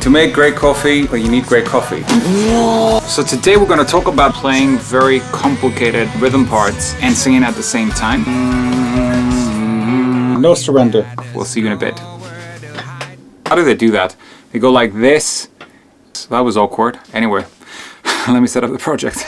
To make great coffee, well, you need great coffee. So today we're going to talk about playing very complicated rhythm parts and singing at the same time. No surrender. We'll see you in a bit. How do they do that? They go like this. So that was awkward. Anyway, let me set up the project.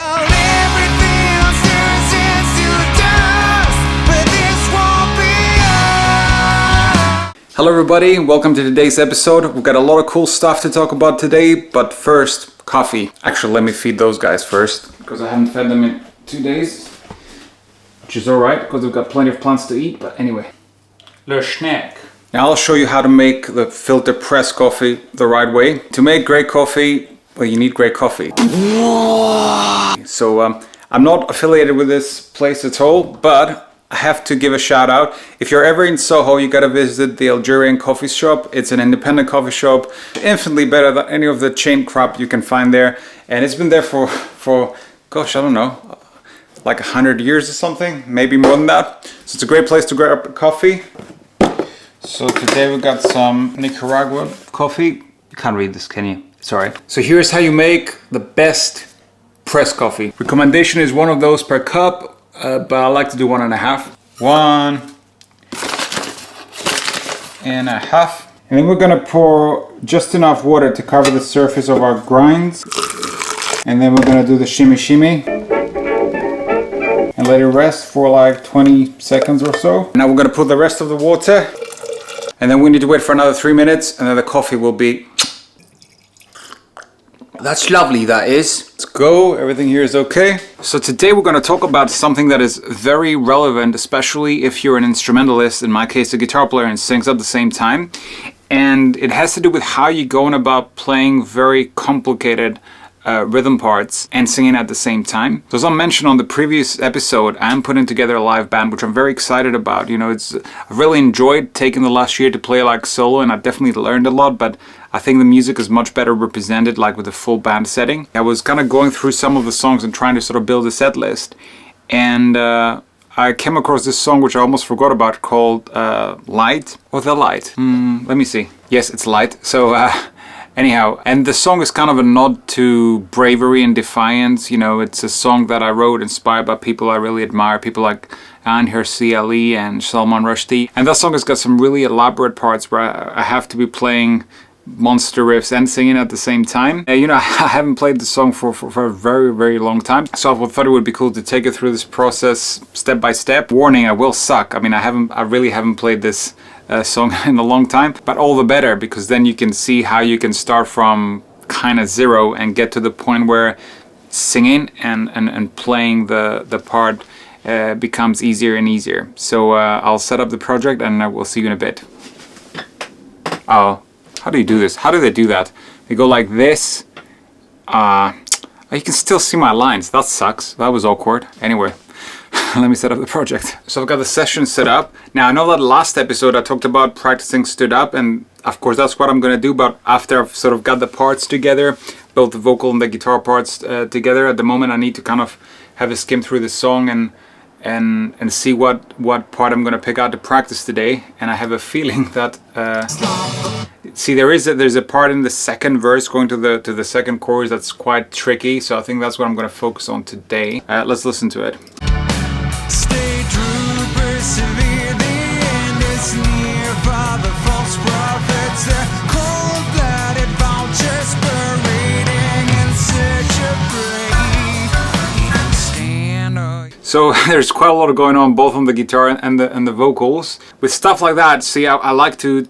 Hello everybody, welcome to today's episode. We've got a lot of cool stuff to talk about today, but first, coffee. Actually, let me feed those guys first, because I haven't fed them in 2 days. Which is alright, because we've got plenty of plants to eat, but anyway. Le snack. Now I'll show you how to make the filter press coffee the right way. To make great coffee, well, you need great coffee. So I'm not affiliated with this place at all, but I have to give a shout out. If you're ever in Soho, you gotta visit the Algerian coffee shop. It's an independent coffee shop, infinitely better than any of the chain crap you can find there. And it's been there for gosh, I don't know, like 100 years or something, maybe more than that. So it's a great place to grab a coffee. So today we got some Nicaraguan coffee. You can't read this, can you? Sorry. So here's how you make the best press coffee. Recommendation is 1 of those per cup. But I like to do 1.5. 1.5. And then we're gonna pour just enough water to cover the surface of our grinds. And then we're gonna do the shimmy shimmy. And let it rest for like 20 seconds or so. Now we're gonna put the rest of the water. And then we need to wait for another 3 minutes, and then the coffee will be... That's lovely, that is. Let's go, everything here is okay. So today we're going to talk about something that is very relevant, especially if you're an instrumentalist, in my case a guitar player, and sings at the same time. And it has to do with how you're going about playing very complicated rhythm parts and singing at the same time. So as I mentioned on the previous episode, I'm putting together a live band, which I'm very excited about. You know, I've really enjoyed taking the last year to play like solo, and I definitely learned a lot, but I think the music is much better represented like with a full band setting. I was kind of going through some of the songs and trying to sort of build a set list, and I came across this song which I almost forgot about called Light, or The Light. Let me see. Yes, it's Light. So anyhow, and the song is kind of a nod to bravery and defiance. You know, it's a song that I wrote inspired by people I really admire, people like Anher CLE and Salman Rushdie. And that song has got some really elaborate parts where I have to be playing monster riffs and singing at the same time. You know, I haven't played the song for a very, very long time. So I thought it would be cool to take it through this process step by step. Warning, I will suck. I mean, I really haven't played this song in a long time, but all the better, because then you can see how you can start from kind of zero and get to the point where singing and playing the part becomes easier and easier. So I'll set up the project and I will see you in a bit. Oh, how do you do this? How do they do that? They go like this. You can still see my lines. That sucks. That was awkward. Anyway. Let me set up the project. So I've got the session set up. Now I know that last episode I talked about practicing stood up, and of course that's what I'm going to do, but after I've sort of got the parts together, both the vocal and the guitar parts together, at the moment I need to kind of have a skim through the song and see what part I'm going to pick out to practice today. And I have a feeling that see, there's a part in the second verse going to the second chorus that's quite tricky, so I think that's what I'm going to focus on today. Let's listen to it. Stay true, persevere, the end is near. Father, false prophets, they're cold-blooded vultures parading in search of prey. So there's quite a lot going on both on the guitar and the vocals. With stuff like that, see, I like to,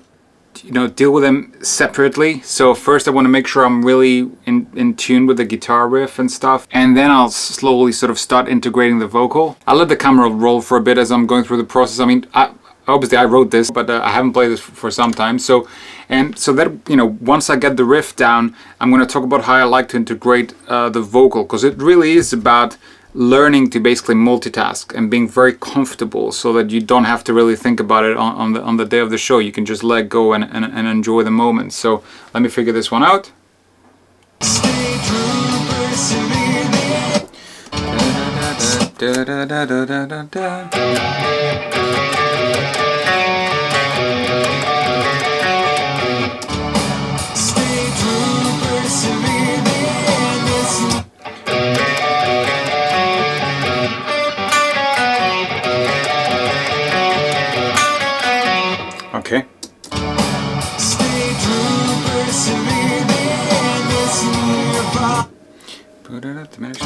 you know, deal with them separately. So first I want to make sure I'm really in tune with the guitar riff and stuff, and then I'll slowly sort of start integrating the vocal. I'll let the camera roll for a bit as I'm going through the process. I mean, obviously I wrote this, but I haven't played this for some time. So that, you know, once I get the riff down, I'm going to talk about how I like to integrate the vocal, because it really is about learning to basically multitask and being very comfortable, so that you don't have to really think about it on the day of the show. You can just let go and enjoy the moment. So let me figure this one out. persevere, the end is near. Put it up, diminish.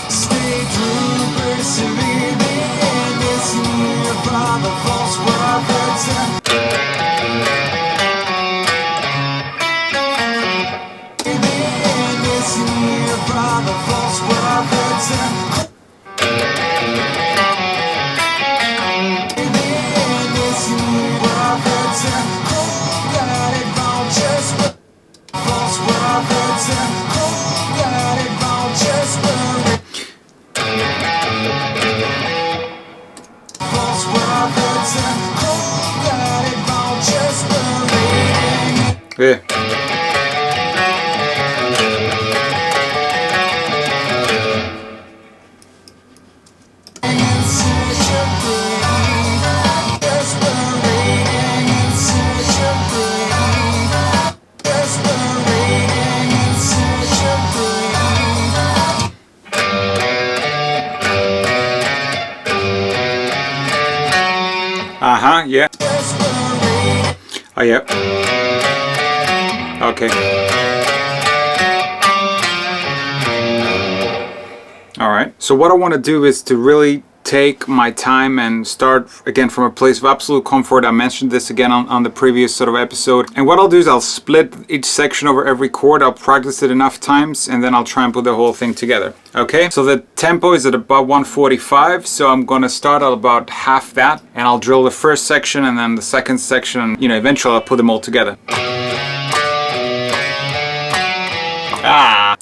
Stay true, persevere, the end is near. For the false prophets and the end is near. For the false prophets and the end is near. Prophets and cold-blooded vultures, false prophets and cold-blooded vultures, false prophets and cold-blooded vultures parading. Yeah. In search of brain, just parading in search of brain, just parading in search of brain. Uh-huh, yeah. Oh, yeah. Okay. Alright, so what I want to do is to really take my time and start again from a place of absolute comfort. I mentioned this again on the previous sort of episode. And what I'll do is I'll split each section over every chord. I'll practice it enough times and then I'll try and put the whole thing together. Okay, so the tempo is at about 145. So I'm going to start at about half that and I'll drill the first section and then the second section. And, you know, eventually I'll put them all together. Ah.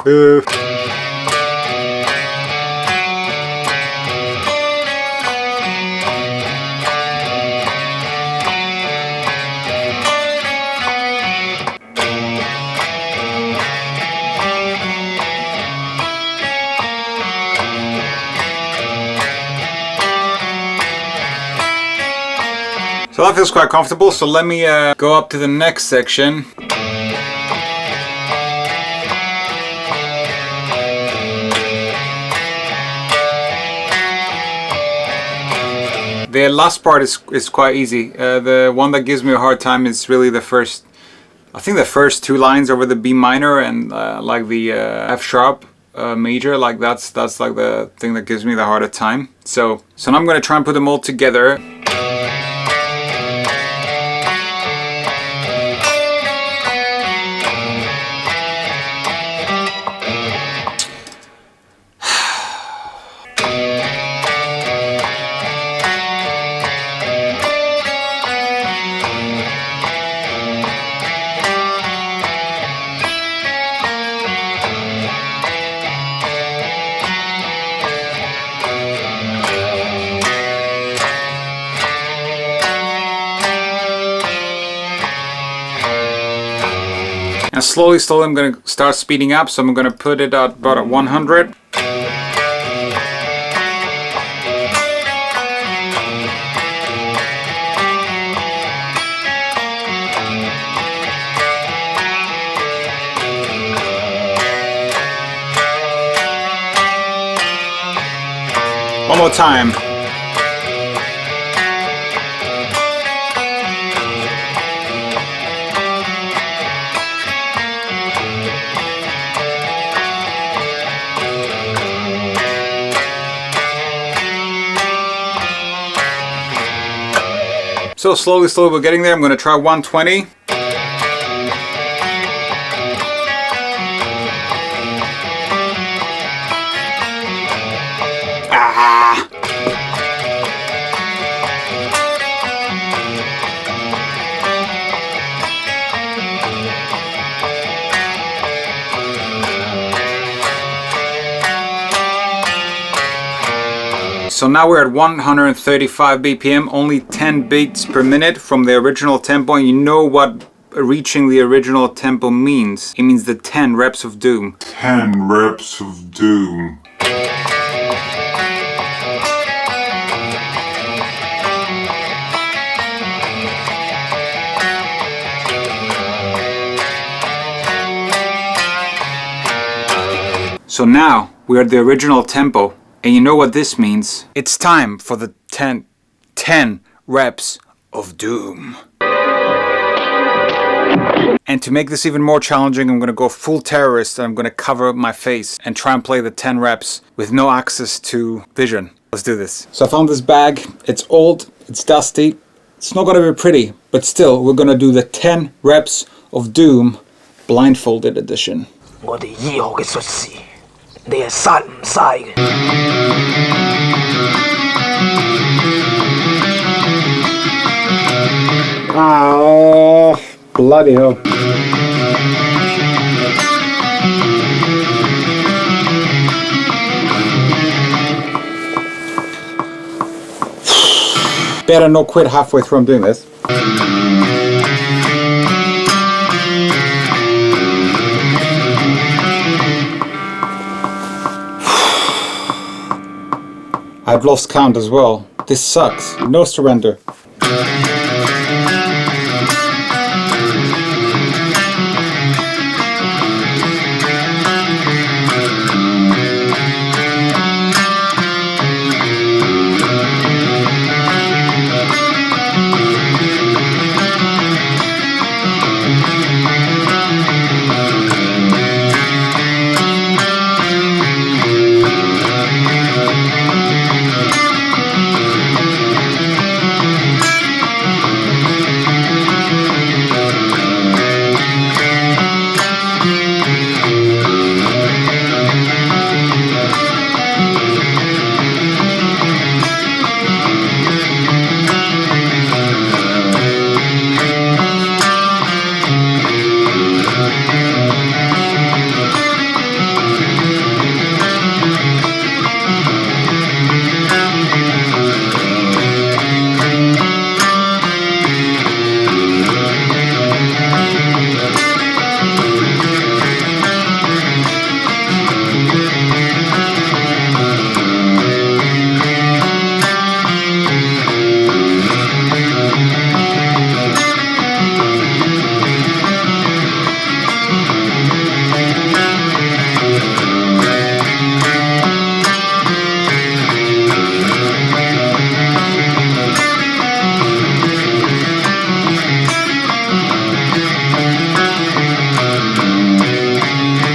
So that feels quite comfortable, so let me go up to the next section. The last part is quite easy. The one that gives me a hard time is really the first, I think the first two lines over the B minor and like the F sharp major, like that's like the thing that gives me the harder time. So now I'm going to try and put them all together. And slowly I'm going to start speeding up, so I'm going to put it at about 100. One more time. So slowly we're getting there. I'm going to try 120. Ah! So now we're at 135 BPM, only 10 beats per minute from the original tempo, and you know what reaching the original tempo means. It means the 10 reps of doom. 10 reps of doom. So now we're at the original tempo. And you know what this means? It's time for the 10 And to make this even more challenging, I'm going to go full terrorist and I'm going to cover my face and try and play the 10 reps with no access to vision. Let's do this. So I found this bag. It's old, it's dusty, it's not going to be pretty, but still we're going to do the 10 reps of Doom blindfolded edition. 我哋醫學嘅術士，你係殺唔晒嘅。Oh, bloody hell. Better not quit halfway through I'm doing this. I've lost count as well. This sucks. No surrender.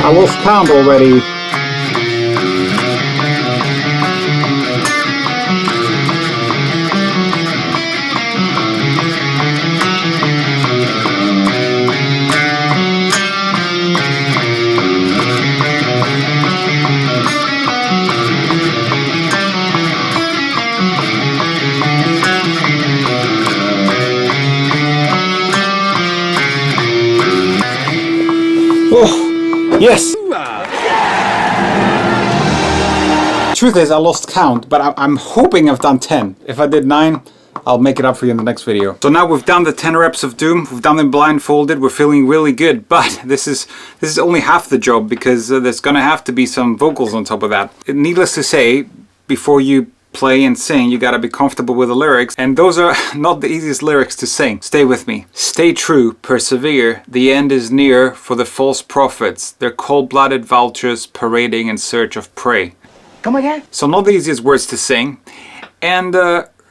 I lost count already. Oh, yes! Truth is, I lost count, but I'm hoping I've done 10. If I did 9, I'll make it up for you in the next video. So now we've done the 10 reps of Doom, we've done them blindfolded, we're feeling really good, but this is only half the job because there's gonna have to be some vocals on top of that. Needless to say, before you play and sing, you gotta be comfortable with the lyrics, and those are not the easiest lyrics to sing. Stay with me. Stay true, persevere, the end is near for the false prophets. They're cold-blooded vultures parading in search of prey. Come again? So not the easiest words to sing, and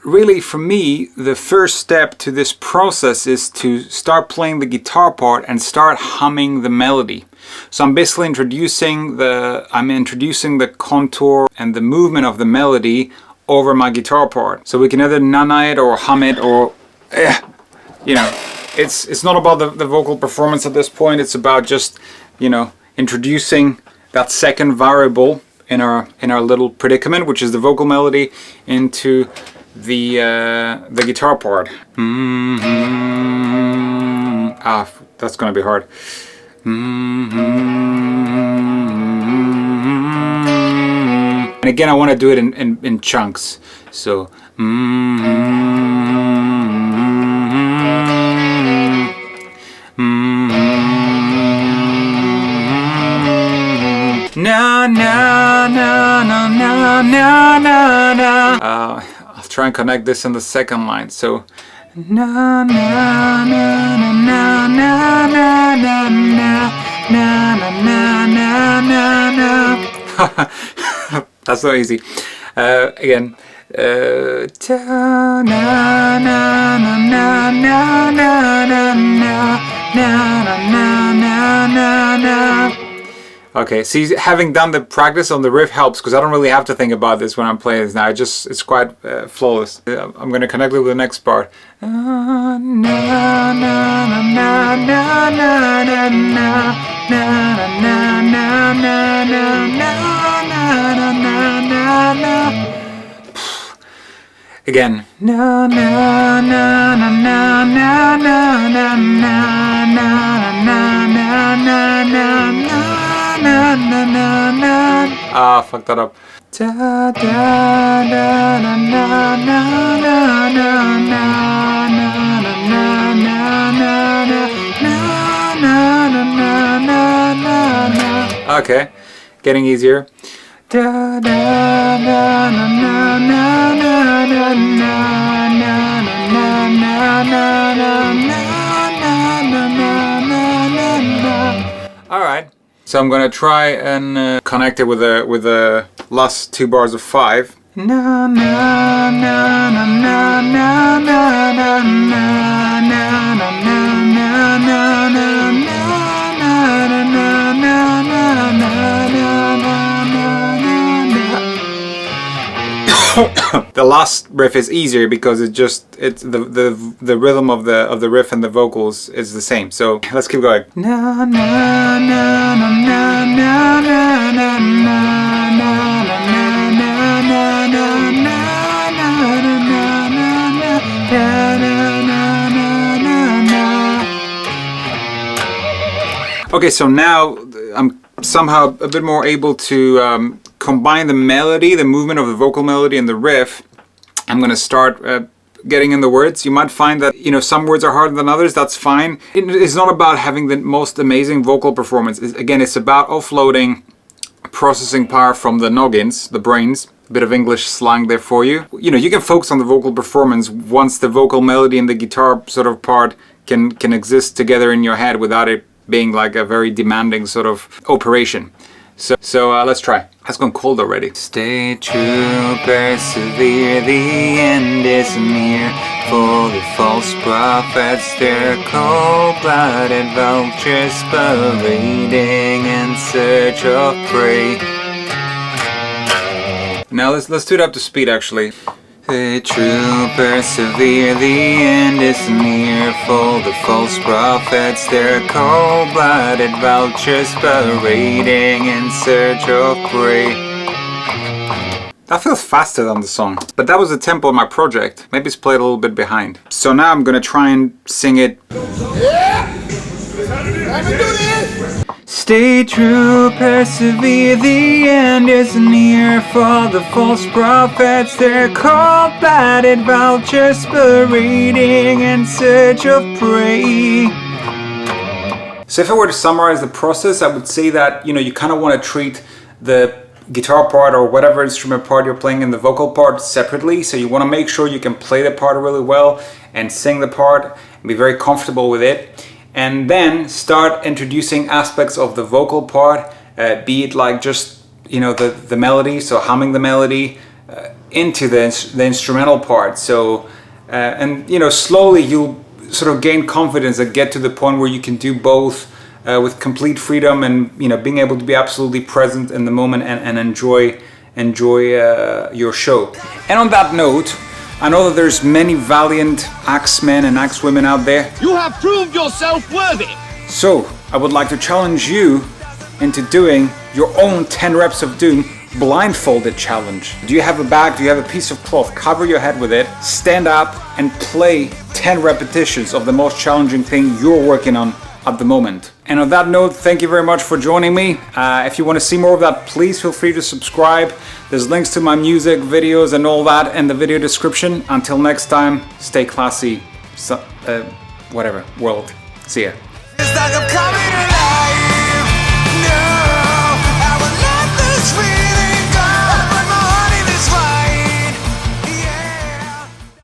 really for me the first step to this process is to start playing the guitar part and start humming the melody. So I'm basically introducing the contour and the movement of the melody over my guitar part. So we can either nana it or hum it, or you know, it's not about the vocal performance at this point. It's about just, you know, introducing that second variable in our little predicament, which is the vocal melody, into the guitar part. That's gonna be hard. And again, I want to do it in chunks. So na na na na na na na. I'll try and connect this in the second line. So na na na na na na na na na na na na. That's not easy. Again. Ta na na na na na na na na na na Okay, see, having done the practice on the riff helps because I don't really have to think about this when I'm playing this now. It's quite flawless. I'm gonna connect it with the next part. Again. Ah, fucked that up. Okay, getting easier. Alright, so I'm gonna try and connect it with the last 2 bars of 5. The last riff is easier because it's the rhythm of the riff and the vocals is the same. So let's keep going. Okay, so now I'm somehow a bit more able to combine the melody, the movement of the vocal melody and the riff. I'm gonna start getting in the words. You might find that, you know, some words are harder than others. That's fine. It's not about having the most amazing vocal performance. Again, it's about offloading processing power from the noggins, the brains. A bit of English slang there for you. You know, you can focus on the vocal performance once the vocal melody and the guitar sort of part can exist together in your head without it being like a very demanding sort of operation. So let's try. It's gone cold already. Stay true, persevere, the end is near. For the false prophets, they're cold-blooded vultures, parading in search of prey. Now let's do it up to speed actually. Stay true, persevere, the end is near. For the false prophets, they're cold-blooded vultures, parading in search of prey. That feels faster than the song, but that was the tempo of my project. Maybe it's played a little bit behind. So now I'm gonna try and sing it. Stay true, persevere, the end is near. For the false prophets, they're cold-blooded vultures, parading in search of prey. So if I were to summarize the process, I would say that, you know, you kind of want to treat the guitar part or whatever instrument part you're playing and the vocal part separately. So you want to make sure you can play the part really well and sing the part and be very comfortable with it. And then start introducing aspects of the vocal part, be it like just, you know, the melody, so humming the melody, into the instrumental part. So, and you know, slowly you'll sort of gain confidence and get to the point where you can do both with complete freedom and, you know, being able to be absolutely present in the moment and enjoy your show. And on that note, I know that there's many valiant axemen and axewomen out there. You have proved yourself worthy. So I would like to challenge you into doing your own 10 reps of doom blindfolded challenge. Do you have a bag? Do you have a piece of cloth? Cover your head with it, stand up and play 10 repetitions of the most challenging thing you're working on at the moment. And on that note, thank you very much for joining me. If you want to see more of that, please feel free to subscribe. There's links to my music, videos and all that in the video description. Until next time, stay classy, whatever, world. See ya. It's like I'm coming.